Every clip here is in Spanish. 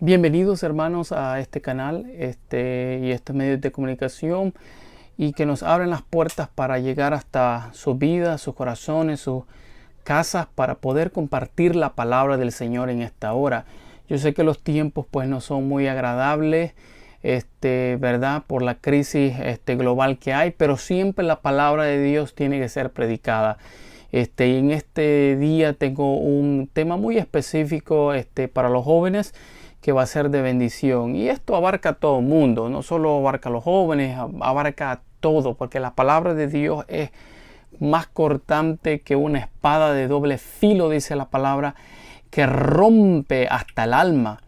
Bienvenidos hermanos a este canal y estos medios de comunicación y que nos abren las puertas para llegar hasta sus vidas, sus corazones, sus casas para poder compartir la palabra del Señor en esta hora. Yo sé que los tiempos pues no son muy agradables, ¿verdad? Por la crisis global que hay, pero siempre la palabra de Dios tiene que ser predicada. Y en este día tengo un tema muy específico para los jóvenes que va a ser de bendición. Y esto abarca a todo el mundo, no solo abarca a los jóvenes, abarca a todo, porque la palabra de Dios es más cortante que una espada de doble filo, dice la palabra, que rompe hasta el alma.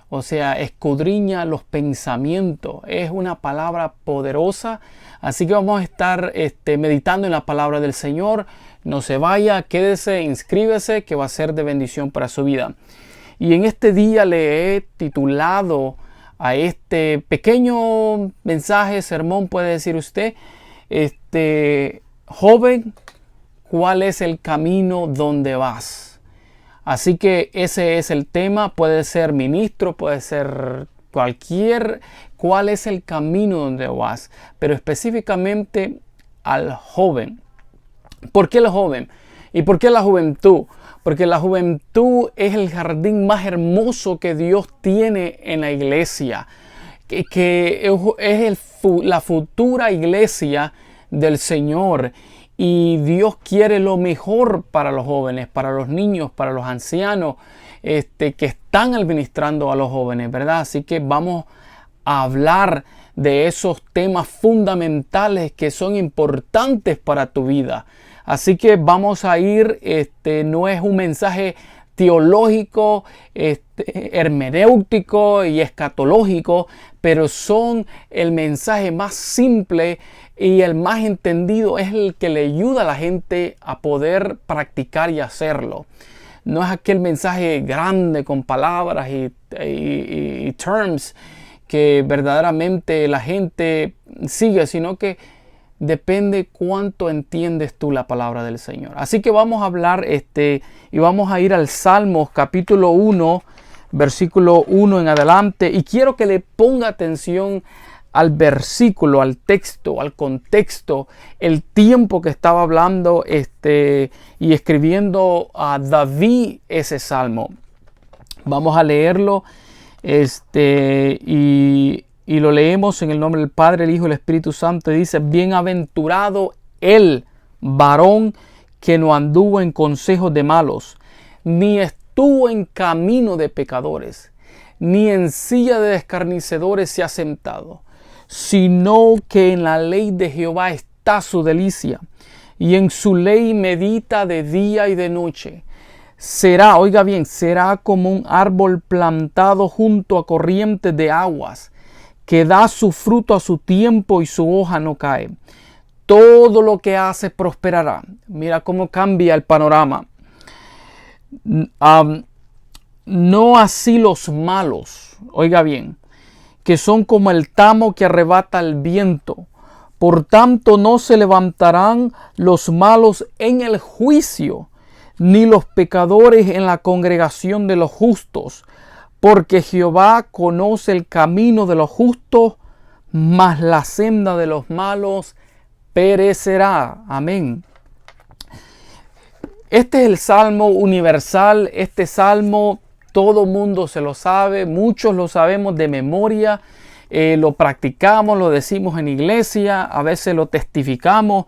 O sea, escudriña los pensamientos. Es una palabra poderosa. Así que vamos a estar meditando en la palabra del Señor. No se vaya, quédese, inscríbese, que va a ser de bendición para su vida. Y en este día le he titulado a este pequeño mensaje, sermón, puede decir usted, joven, ¿cuál es el camino donde vas? Así que ese es el tema, puede ser ministro, puede ser ¿cuál es el camino donde vas? Pero específicamente al joven. ¿Por qué el joven? ¿Y por qué la juventud? Porque la juventud es el jardín más hermoso que Dios tiene en la iglesia, que es la futura iglesia del Señor. Y Dios quiere lo mejor para los jóvenes, para los niños, para los ancianos que están administrando a los jóvenes, ¿verdad? Así que vamos a hablar de esos temas fundamentales que son importantes para tu vida. Así que vamos a ir, no es un mensaje teológico, hermenéutico y escatológico, pero son el mensaje más simple y el más entendido, es el que le ayuda a la gente a poder practicar y hacerlo. No es aquel mensaje grande con palabras y terms que verdaderamente la gente sigue, sino que depende cuánto entiendes tú la palabra del Señor. Así que vamos a hablar y vamos a ir al Salmos capítulo 1, versículo 1 en adelante. Y quiero que le ponga atención al versículo, al texto, al contexto, el tiempo que estaba hablando y escribiendo a David ese salmo. Vamos a leerlo y lo leemos en el nombre del Padre, el Hijo y el Espíritu Santo. Y dice: bienaventurado el varón que no anduvo en consejos de malos, ni estuvo en camino de pecadores, ni en silla de escarnecedores se ha sentado, sino que en la ley de Jehová está su delicia, y en su ley medita de día y de noche. Será, oiga bien, será como un árbol plantado junto a corrientes de aguas, que da su fruto a su tiempo y su hoja no cae. Todo lo que hace prosperará. Mira cómo cambia el panorama. No así los malos, oiga bien, que son como el tamo que arrebata el viento. Por tanto, no se levantarán los malos en el juicio, ni los pecadores en la congregación de los justos. Porque Jehová conoce el camino de los justos, mas la senda de los malos perecerá. Amén. Este es el salmo universal. Este salmo todo mundo se lo sabe. Muchos lo sabemos de memoria. Lo practicamos, lo decimos en iglesia. A veces lo testificamos.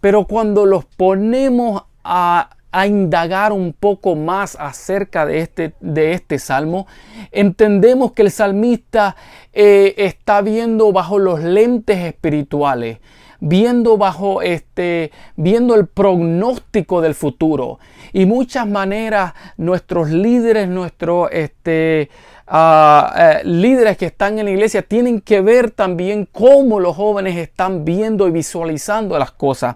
Pero cuando los ponemos a indagar un poco más acerca de este salmo, entendemos que el salmista está viendo bajo los lentes espirituales, viendo el pronóstico del futuro. Y muchas maneras nuestros líderes, líderes que están en la iglesia tienen que ver también cómo los jóvenes están viendo y visualizando las cosas.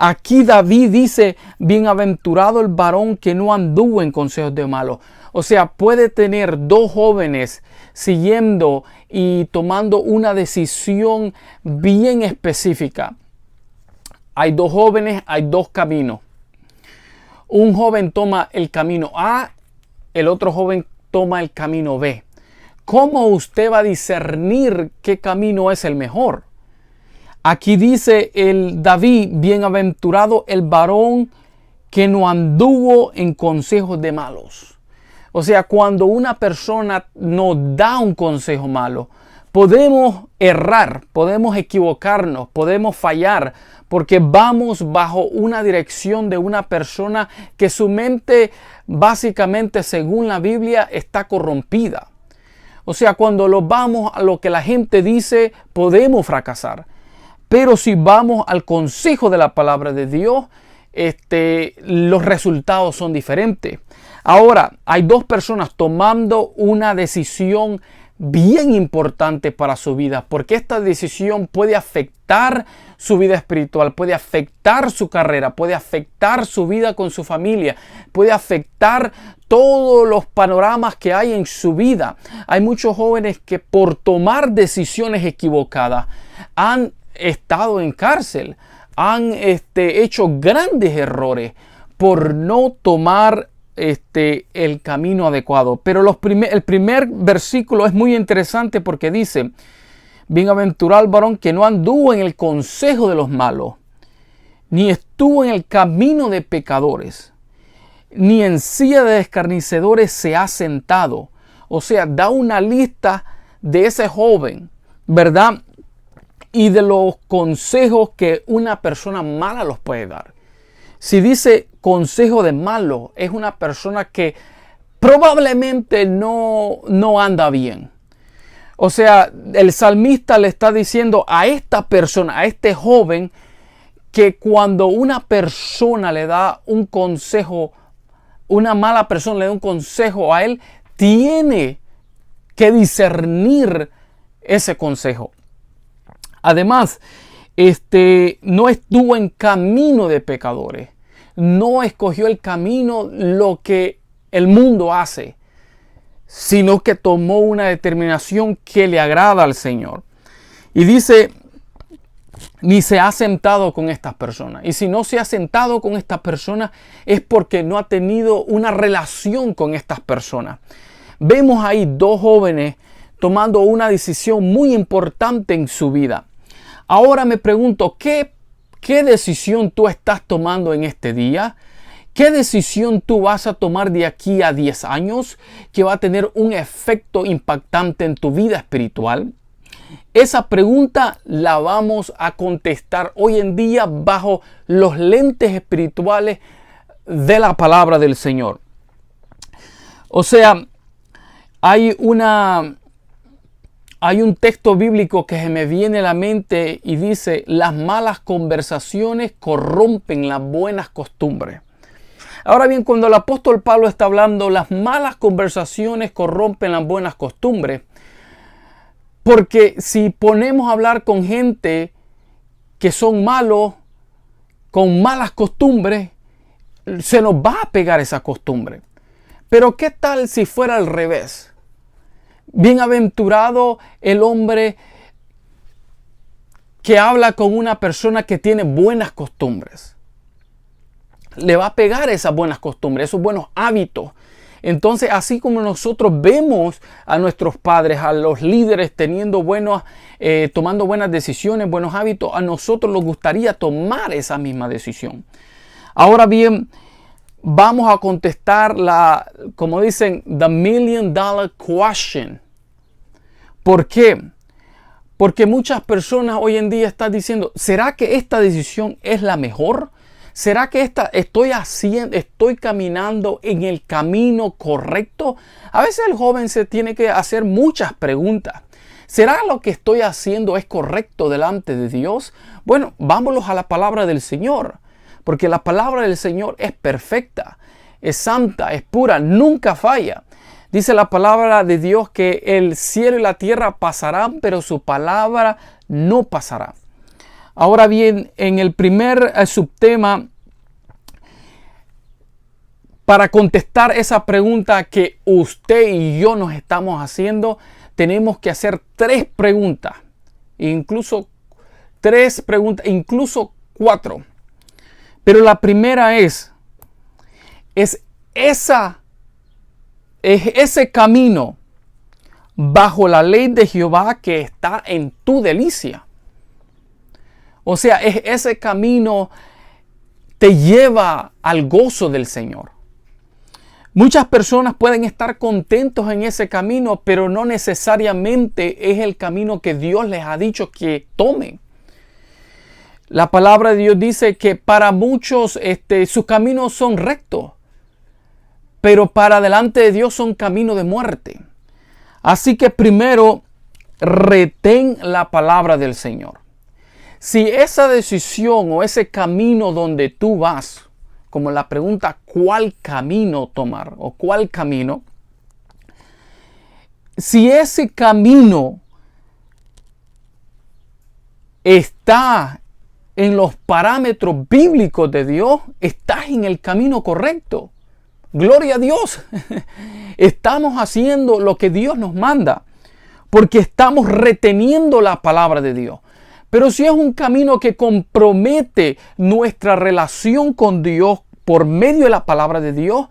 Aquí David dice: bienaventurado el varón que no anduvo en consejos de malos. O sea, puede tener dos jóvenes siguiendo y tomando una decisión bien específica. Hay dos jóvenes, hay dos caminos. Un joven toma el camino A, el otro joven toma el camino B. ¿cómo usted va a discernir qué camino es el mejor? Aquí dice el David, bienaventurado el varón que no anduvo en consejos de malos. O sea, cuando una persona nos da un consejo malo, podemos errar, podemos equivocarnos, podemos fallar, porque vamos bajo una dirección de una persona que su mente, básicamente, según la Biblia, está corrompida. O sea, cuando lo vamos a lo que la gente dice, podemos fracasar. Pero si vamos al consejo de la palabra de Dios, los resultados son diferentes. Ahora, hay dos personas tomando una decisión bien importante para su vida, porque esta decisión puede afectar su vida espiritual, puede afectar su carrera, puede afectar su vida con su familia, puede afectar todos los panoramas que hay en su vida. Hay muchos jóvenes que por tomar decisiones equivocadas han estado en cárcel, han hecho grandes errores por no tomar el camino adecuado. Pero el primer versículo es muy interesante porque dice, bienaventurado el varón que no anduvo en el consejo de los malos, ni estuvo en el camino de pecadores, ni en silla de escarnecedores se ha sentado. O sea, da una lista de ese joven, ¿verdad? Y de los consejos que una persona mala los puede dar. Si dice consejo de malo, es una persona que probablemente no anda bien. O sea, el salmista le está diciendo a esta persona, a este joven, que cuando una persona le da un consejo, una mala persona le da un consejo a él, tiene que discernir ese consejo. Además, no estuvo en camino de pecadores. No escogió el camino lo que el mundo hace, sino que tomó una determinación que le agrada al Señor. Y dice, ni se ha sentado con estas personas. Y si no se ha sentado con estas personas es porque no ha tenido una relación con estas personas. Vemos ahí dos jóvenes tomando una decisión muy importante en su vida. Ahora me pregunto, ¿qué decisión tú estás tomando en este día? ¿Qué decisión tú vas a tomar de aquí a 10 años que va a tener un efecto impactante en tu vida espiritual? Esa pregunta la vamos a contestar hoy en día bajo los lentes espirituales de la palabra del Señor. O sea, hay un texto bíblico que se me viene a la mente y dice, las malas conversaciones corrompen las buenas costumbres. Ahora bien, cuando el apóstol Pablo está hablando, las malas conversaciones corrompen las buenas costumbres, porque si ponemos a hablar con gente que son malos, con malas costumbres, se nos va a pegar esa costumbre. Pero ¿qué tal si fuera al revés? Bienaventurado el hombre que habla con una persona que tiene buenas costumbres. Le va a pegar esas buenas costumbres, esos buenos hábitos. Entonces, así como nosotros vemos a nuestros padres, a los líderes tomando buenas decisiones, buenos hábitos, a nosotros nos gustaría tomar esa misma decisión. Ahora bien, vamos a contestar como dicen, the $1 million question. ¿Por qué? Porque muchas personas hoy en día están diciendo, ¿será que esta decisión es la mejor? ¿Será que estoy caminando en el camino correcto? A veces el joven se tiene que hacer muchas preguntas. ¿Será lo que estoy haciendo es correcto delante de Dios? Bueno, vámonos a la palabra del Señor. Porque la palabra del Señor es perfecta, es santa, es pura, nunca falla. Dice la palabra de Dios que el cielo y la tierra pasarán, pero su palabra no pasará. Ahora bien, en el primer subtema, para contestar esa pregunta que usted y yo nos estamos haciendo, tenemos que hacer 3 preguntas, incluso 4. Pero la primera es ese camino bajo la ley de Jehová que está en tu delicia. O sea, ese camino te lleva al gozo del Señor. Muchas personas pueden estar contentos en ese camino, pero no necesariamente es el camino que Dios les ha dicho que tomen. La palabra de Dios dice que para muchos sus caminos son rectos, pero para delante de Dios son caminos de muerte. Así que primero, retén la palabra del Señor. Si esa decisión o ese camino donde tú vas, como la pregunta ¿cuál camino tomar? O ¿cuál camino? Si ese camino está en los parámetros bíblicos de Dios, estás en el camino correcto. Gloria a Dios. Estamos haciendo lo que Dios nos manda, porque estamos reteniendo la palabra de Dios. Pero si es un camino que compromete nuestra relación con Dios por medio de la palabra de Dios,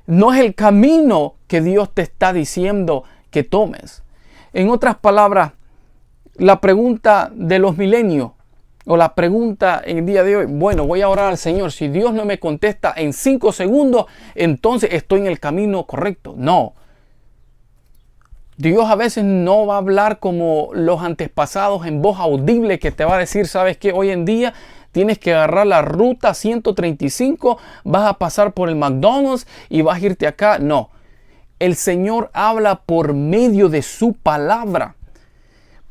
no es el camino que Dios te está diciendo que tomes. En otras palabras, la pregunta de los milenios o la pregunta en el día de hoy, bueno, voy a orar al Señor. Si Dios no me contesta en 5 segundos, entonces estoy en el camino correcto. No. Dios a veces no va a hablar como los antepasados en voz audible que te va a decir, ¿sabes qué? Hoy en día tienes que agarrar la ruta 135, vas a pasar por el McDonald's y vas a irte acá. No, el Señor habla por medio de su palabra.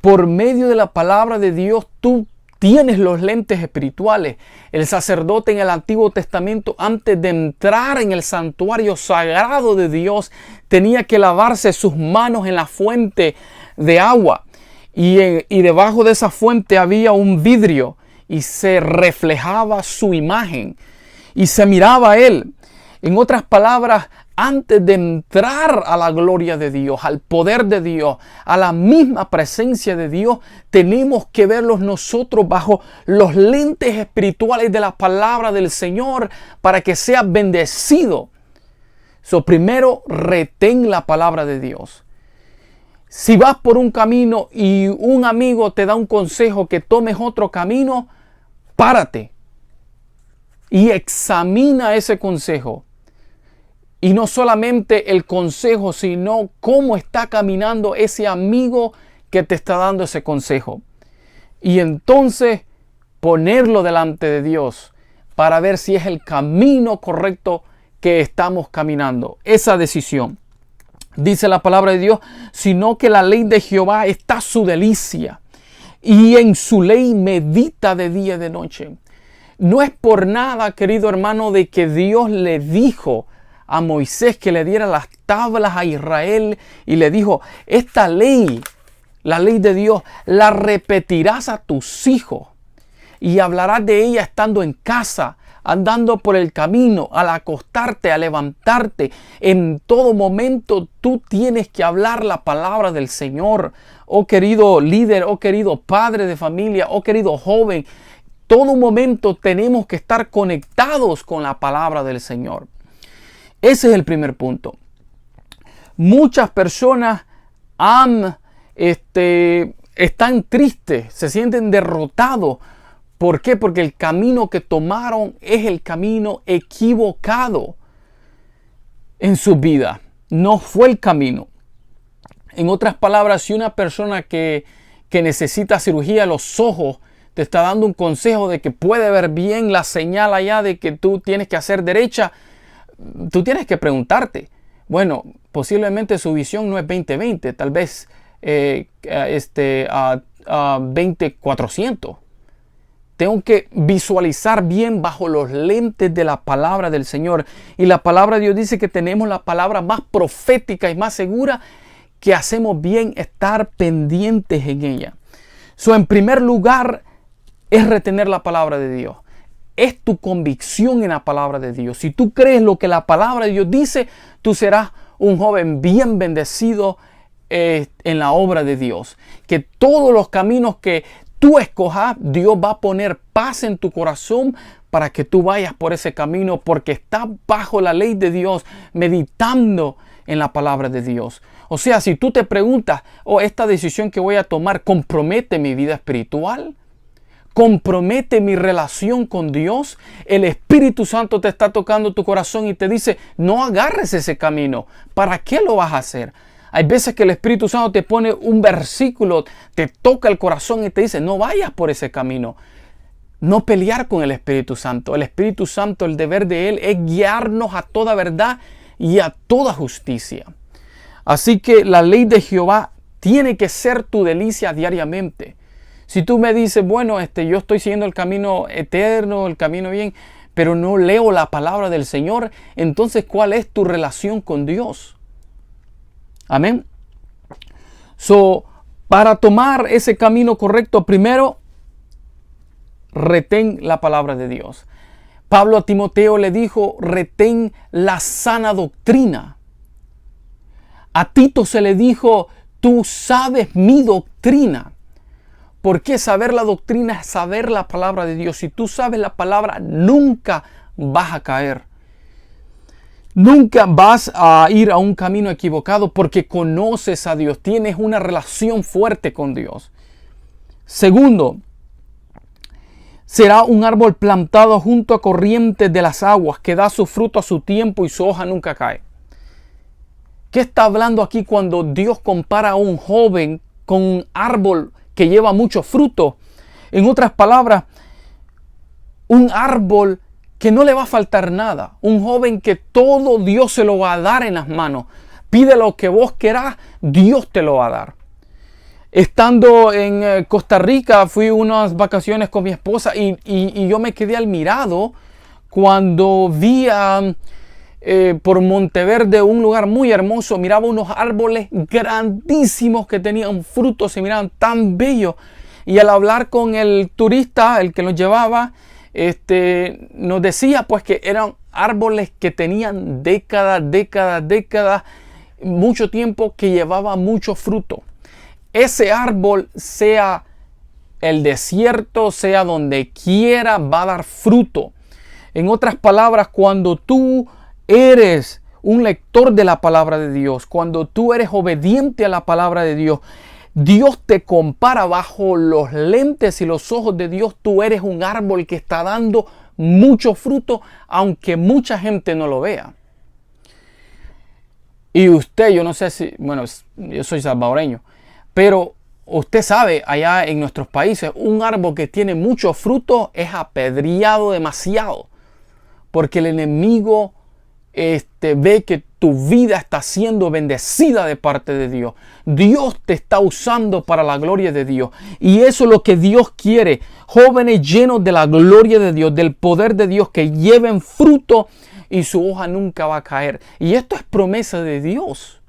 Por medio de la palabra de Dios tú tienes los lentes espirituales. El sacerdote en el Antiguo Testamento, antes de entrar en el santuario sagrado de Dios, tenía que lavarse sus manos en la fuente de agua. Y debajo de esa fuente había un vidrio y se reflejaba su imagen y se miraba a él. En otras palabras, antes de entrar a la gloria de Dios, al poder de Dios, a la misma presencia de Dios, tenemos que verlos nosotros bajo los lentes espirituales de la palabra del Señor para que sea bendecido. Primero, retén la palabra de Dios. Si vas por un camino y un amigo te da un consejo que tomes otro camino, párate y examina ese consejo. Y no solamente el consejo, sino cómo está caminando ese amigo que te está dando ese consejo. Y entonces ponerlo delante de Dios para ver si es el camino correcto que estamos caminando. Esa decisión. Dice la palabra de Dios, sino que la ley de Jehová está su delicia, y en su ley medita de día y de noche. No es por nada, querido hermano, de que Dios le dijo a Moisés que le diera las tablas a Israel y le dijo, esta ley, la ley de Dios, la repetirás a tus hijos y hablarás de ella estando en casa, andando por el camino, al acostarte, al levantarte. En todo momento tú tienes que hablar la palabra del Señor. Oh querido líder, oh querido padre de familia, oh querido joven, todo momento tenemos que estar conectados con la palabra del Señor. Ese es el primer punto. Muchas personas están tristes, se sienten derrotados. ¿Por qué? Porque el camino que tomaron es el camino equivocado en su vida. No fue el camino. En otras palabras, si una persona que necesita cirugía de los ojos te está dando un consejo de que puede ver bien la señal allá de que tú tienes que hacer derecha, tú tienes que preguntarte, bueno, posiblemente su visión no es 20/20, tal vez 20/400. Tengo que visualizar bien bajo los lentes de la palabra del Señor. Y la palabra de Dios dice que tenemos la palabra más profética y más segura, que hacemos bien estar pendientes en ella. En primer lugar, es retener la palabra de Dios. Es tu convicción en la palabra de Dios. Si tú crees lo que la palabra de Dios dice, tú serás un joven bien bendecido en la obra de Dios. Que todos los caminos que tú escojas, Dios va a poner paz en tu corazón para que tú vayas por ese camino, porque estás bajo la ley de Dios, meditando en la palabra de Dios. O sea, si tú te preguntas, esta decisión que voy a tomar compromete mi vida espiritual, compromete mi relación con Dios, el Espíritu Santo te está tocando tu corazón y te dice, no agarres ese camino. ¿Para qué lo vas a hacer? Hay veces que el Espíritu Santo te pone un versículo, te toca el corazón y te dice, no vayas por ese camino. No pelear con el Espíritu Santo. El Espíritu Santo, el deber de Él es guiarnos a toda verdad y a toda justicia. Así que la ley de Jehová tiene que ser tu delicia diariamente. Si tú me dices, bueno, yo estoy siguiendo el camino eterno, el camino bien, pero no leo la palabra del Señor, entonces, ¿cuál es tu relación con Dios? Amén. Para tomar ese camino correcto, primero, retén la palabra de Dios. Pablo a Timoteo le dijo, retén la sana doctrina. A Tito se le dijo, tú sabes mi doctrina. ¿Por qué saber la doctrina es saber la palabra de Dios? Si tú sabes la palabra, nunca vas a caer. Nunca vas a ir a un camino equivocado porque conoces a Dios. Tienes una relación fuerte con Dios. Segundo, será un árbol plantado junto a corrientes de las aguas que da su fruto a su tiempo y su hoja nunca cae. ¿Qué está hablando aquí cuando Dios compara a un joven con un árbol que lleva mucho fruto? En otras palabras, un árbol que no le va a faltar nada. Un joven que todo Dios se lo va a dar en las manos. Pide lo que vos querás, Dios te lo va a dar. Estando en Costa Rica, fui unas vacaciones con mi esposa y yo me quedé admirado cuando vi por Monteverde, un lugar muy hermoso, miraba unos árboles grandísimos que tenían frutos, se miraban tan bellos. Y al hablar con el turista, el que nos llevaba, nos decía pues que eran árboles que tenían décadas, mucho tiempo, que llevaba mucho fruto. Ese árbol, sea el desierto, sea donde quiera, va a dar fruto. En otras palabras, cuando tú eres un lector de la palabra de Dios, cuando tú eres obediente a la palabra de Dios, Dios te compara bajo los lentes y los ojos de Dios. Tú eres un árbol que está dando mucho fruto, aunque mucha gente no lo vea. Y usted, yo no sé si, bueno, yo soy salvadoreño, pero usted sabe, allá en nuestros países, un árbol que tiene mucho fruto es apedreado demasiado, porque el enemigo ve que tu vida está siendo bendecida de parte de Dios. Dios te está usando para la gloria de Dios. Y eso es lo que Dios quiere. Jóvenes llenos de la gloria de Dios, del poder de Dios, que lleven fruto y su hoja nunca va a caer. Y esto es promesa de Dios.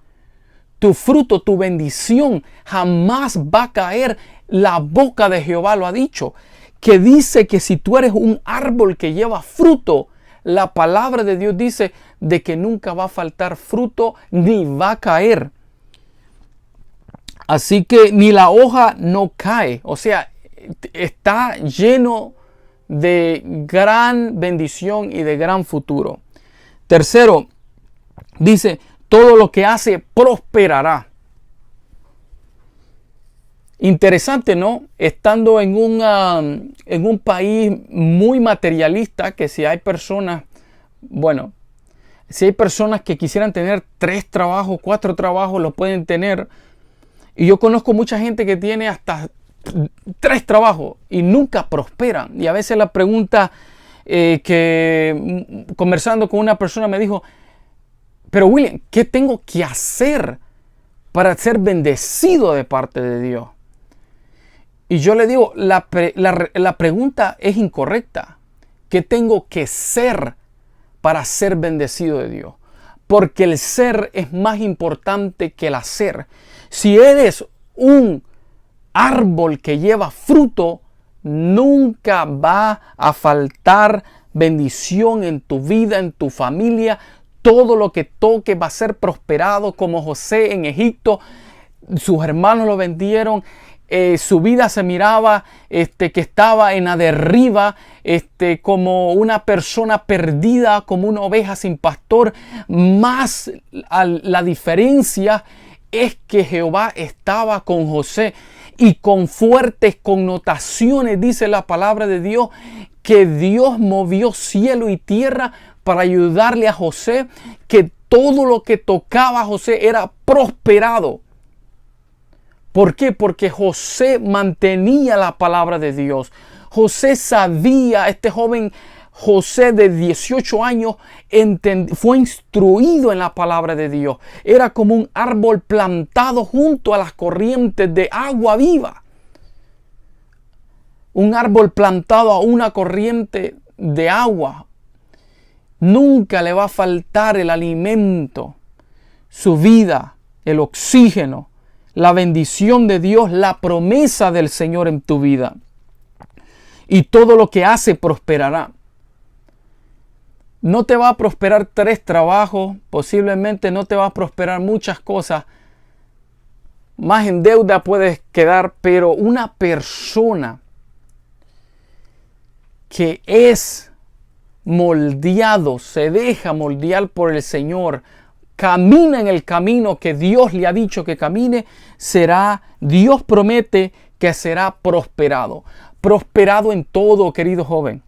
Tu fruto, tu bendición jamás va a caer. La boca de Jehová lo ha dicho. Que dice que si tú eres un árbol que lleva fruto, la palabra de Dios dice de que nunca va a faltar fruto ni va a caer. Así que ni la hoja no cae. O sea, está lleno de gran bendición y de gran futuro. Tercero, dice, todo lo que hace prosperará. Interesante, ¿no? Estando en un país muy materialista, que si hay personas, bueno, si hay personas que quisieran tener 3 trabajos, 4 trabajos, lo pueden tener. Y yo conozco mucha gente que tiene hasta 3 trabajos y nunca prosperan. Y a veces la pregunta que conversando con una persona me dijo, pero William, ¿qué tengo que hacer para ser bendecido de parte de Dios? Y yo le digo, la pregunta es incorrecta. ¿Qué tengo que ser para ser bendecido de Dios? Porque el ser es más importante que el hacer. Si eres un árbol que lleva fruto, nunca va a faltar bendición en tu vida, en tu familia. Todo lo que toque va a ser prosperado, como José en Egipto. Sus hermanos lo vendieron. su vida se miraba que estaba en la derriba, como una persona perdida, como una oveja sin pastor. Más la diferencia es que Jehová estaba con José, y con fuertes connotaciones dice la palabra de Dios que Dios movió cielo y tierra para ayudarle a José, que todo lo que tocaba a José era prosperado. ¿Por qué? Porque José mantenía la palabra de Dios. José sabía, este joven José de 18 años fue instruido en la palabra de Dios. Era como un árbol plantado junto a las corrientes de agua viva. Un árbol plantado a una corriente de agua. Nunca le va a faltar el alimento, su vida, el oxígeno, la bendición de Dios, la promesa del Señor en tu vida. Y todo lo que hace prosperará. No te va a prosperar 3 trabajos, posiblemente no te va a prosperar muchas cosas. Más en deuda puedes quedar, pero una persona que es moldeado, se deja moldear por el Señor, camina en el camino que Dios le ha dicho que camine, Dios promete que será prosperado. Prosperado en todo, querido joven.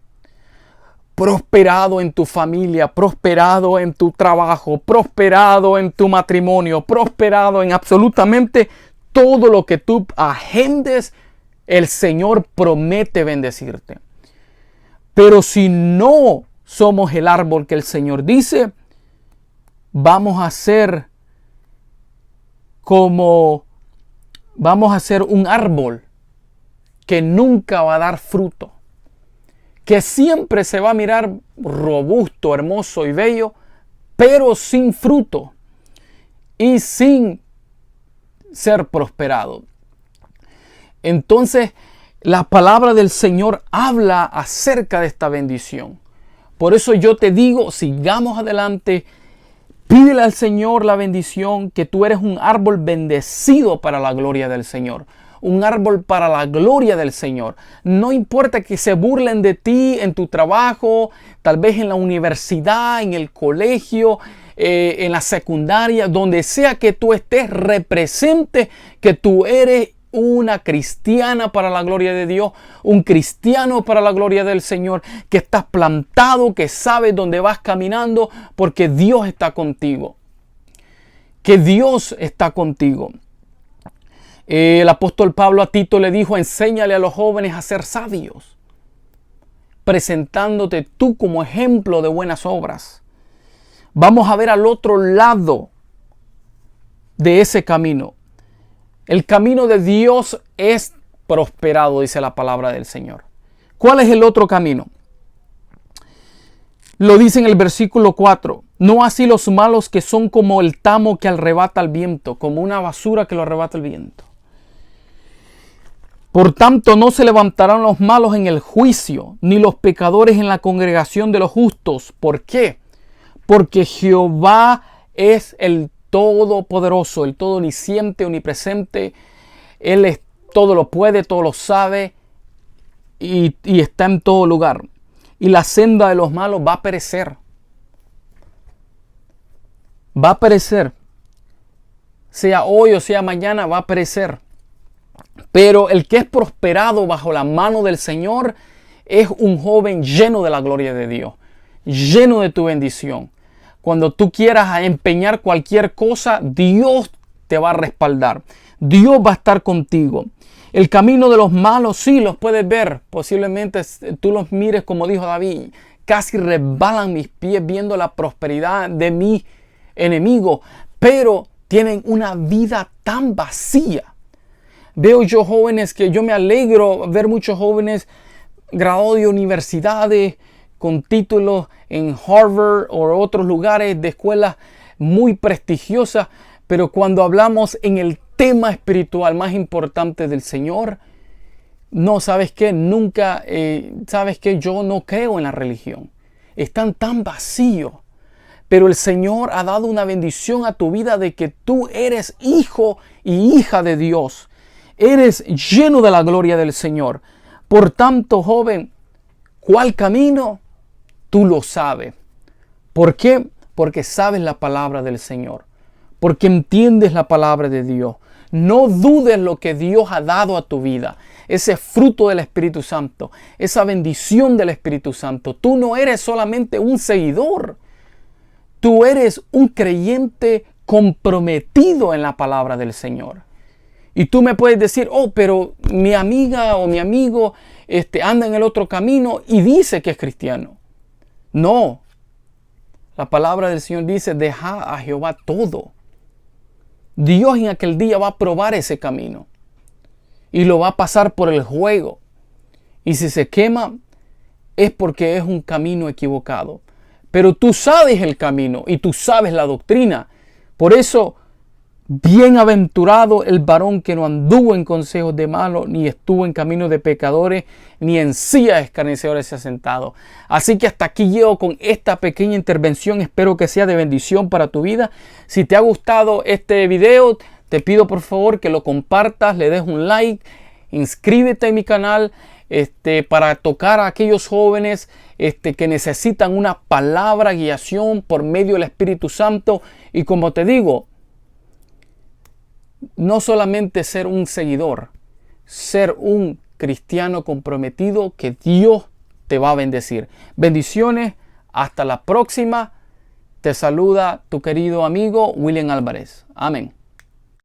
Prosperado en tu familia, prosperado en tu trabajo, prosperado en tu matrimonio, prosperado en absolutamente todo lo que tú agendes, el Señor promete bendecirte. Pero si no somos el árbol que el Señor dice, vamos a ser un árbol que nunca va a dar fruto, que siempre se va a mirar robusto, hermoso y bello, pero sin fruto y sin ser prosperado. Entonces, la palabra del Señor habla acerca de esta bendición. Por eso yo te digo, sigamos adelante, pídele al Señor la bendición, que tú eres un árbol bendecido para la gloria del Señor. Un árbol para la gloria del Señor. No importa que se burlen de ti en tu trabajo, tal vez en la universidad, en el colegio, en la secundaria, donde sea que tú estés, represente que tú eres una cristiana para la gloria de Dios, un cristiano para la gloria del Señor, que estás plantado, que sabes dónde vas caminando, porque Dios está contigo. Que Dios está contigo. El apóstol Pablo a Tito le dijo: enséñale a los jóvenes a ser sabios, presentándote tú como ejemplo de buenas obras. Vamos a ver al otro lado de ese camino. El camino de Dios es prosperado, dice la palabra del Señor. ¿Cuál es el otro camino? Lo dice en el versículo 4. No así los malos, que son como el tamo que arrebata el viento, como una basura que lo arrebata el viento. Por tanto, no se levantarán los malos en el juicio, ni los pecadores en la congregación de los justos. ¿Por qué? Porque Jehová es el Todopoderoso, el todo omnisciente, omnipresente. Él es todo lo puede, todo lo sabe y está en todo lugar. Y la senda de los malos va a perecer. Va a perecer. Sea hoy o sea mañana, va a perecer. Pero el que es prosperado bajo la mano del Señor es un joven lleno de la gloria de Dios, lleno de tu bendición. Cuando tú quieras empeñar cualquier cosa, Dios te va a respaldar. Dios va a estar contigo. El camino de los malos, sí, los puedes ver. Posiblemente tú los mires, como dijo David: casi resbalan mis pies viendo la prosperidad de mi enemigo. Pero tienen una vida tan vacía. Veo yo jóvenes que yo me alegro ver muchos jóvenes graduados de universidades, con títulos en Harvard o otros lugares de escuelas muy prestigiosas, pero cuando hablamos en el tema espiritual más importante del Señor, no, ¿sabes qué? Nunca, ¿sabes qué? Yo no creo en la religión. Están tan vacíos, pero el Señor ha dado una bendición a tu vida de que tú eres hijo y hija de Dios. Eres lleno de la gloria del Señor. Por tanto, joven, ¿cuál camino? Tú lo sabes. ¿Por qué? Porque sabes la palabra del Señor. Porque entiendes la palabra de Dios. No dudes lo que Dios ha dado a tu vida. Ese fruto del Espíritu Santo. Esa bendición del Espíritu Santo. Tú no eres solamente un seguidor. Tú eres un creyente comprometido en la palabra del Señor. Y tú me puedes decir, oh, pero mi amiga o mi amigo anda en el otro camino y dice que es cristiano. No. La palabra del Señor dice, deja a Jehová todo. Dios en aquel día va a probar ese camino. Y lo va a pasar por el juego. Y si se quema, es porque es un camino equivocado. Pero tú sabes el camino y tú sabes la doctrina. Por eso, bienaventurado el varón que no anduvo en consejos de malos, ni estuvo en camino de pecadores, ni en silla de escarnecedores se ha sentado. Así que hasta aquí llego con esta pequeña intervención. Espero que sea de bendición para tu vida. Si te ha gustado este video, te pido por favor que lo compartas, le des un like, inscríbete en mi canal para tocar a aquellos jóvenes que necesitan una palabra, guiación por medio del Espíritu Santo. Y como te digo, no solamente ser un seguidor, ser un cristiano comprometido que Dios te va a bendecir. Bendiciones, hasta la próxima. Te saluda tu querido amigo William Álvarez. Amén.